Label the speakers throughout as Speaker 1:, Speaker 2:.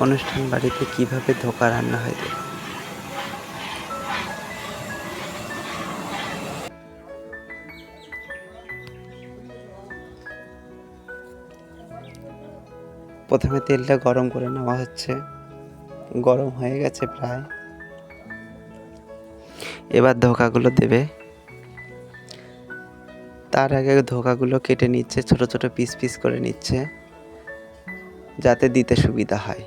Speaker 1: অনুষ্ঠান বাড়িতে কিভাবে ধোঁকা রান্না হয় দেখুন। প্রথমে তেলটা গরম করে নেওয়া হচ্ছে, গরম হয়ে গেছে প্রায়। এবার ধোঁকাগুলো দেবে। তার আগে ধোঁকাগুলো কেটে নিচ্ছে, ছোট ছোট পিস পিস করে নিচ্ছে যাতে দিতে সুবিধা হয়।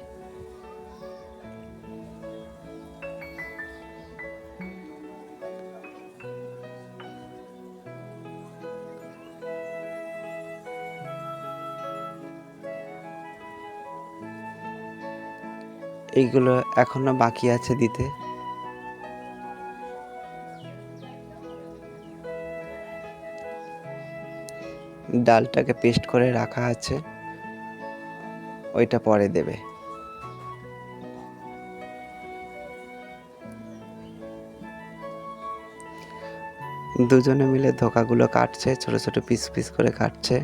Speaker 1: এইগুলো এখনো বাকি আছে দিতে। ডালটাকে পেস্ট করে রাখা আছে, ওইটা পরে দেবে। দুজনে মিলে ধোঁকাগুলো কাটছে, ছোট ছোট পিস পিস করে কাটছে।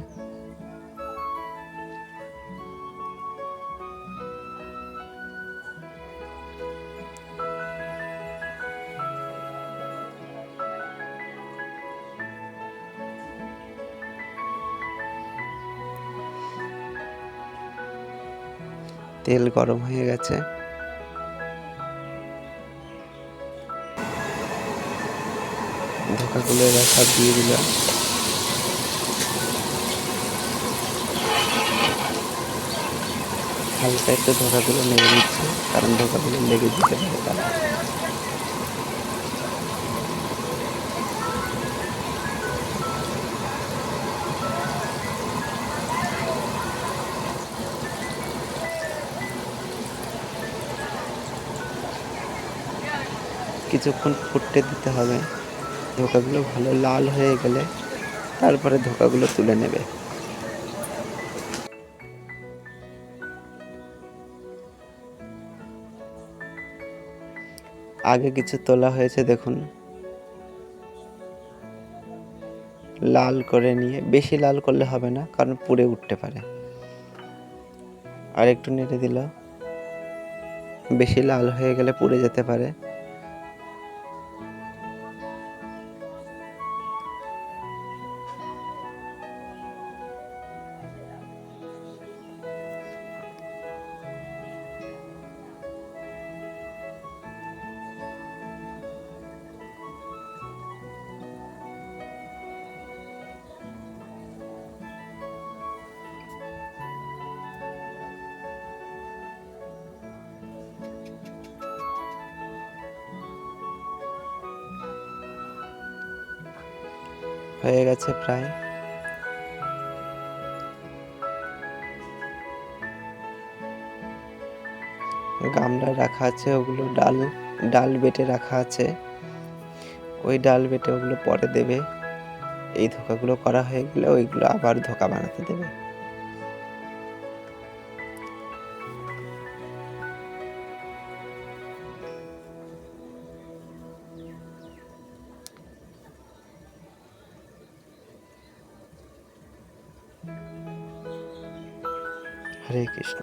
Speaker 1: তেল গরম হয়ে গেছে। ধোঁকাগুলো এবার সব দিয়ে দিলাম। হালকা একটু ধোঁকাগুলো নেড়ে নিচ্ছে, কারণ ধোঁকাগুলো লেগে যেতে পারে তারা। কিছুক্ষণ ফুটতে দিতে হবে। ধোঁকাগুলো ভালো লাল হয়ে গেলে তারপরে ধোঁকাগুলো তুলে নেবে। আগে কিছু তোলা হয়েছে দেখুন, লাল করে নিয়ে, বেশি লাল করলে হবে না কারণ পুড়ে উঠতে পারে। আর একটু নেড়ে দিল, বেশি লাল হয়ে গেলে পুড়ে যেতে পারে। হয়ে গেছে প্রায়। গামলা রাখা আছে, ওগুলো ডাল বেটে রাখা আছে, ওই ডাল বেটে ওগুলো পরে দেবে। এই ধোঁকাগুলো করা হয়ে গেলে ওইগুলো আবার ধোঁকা বানাতে দেবে। হরে কৃষ্ণ।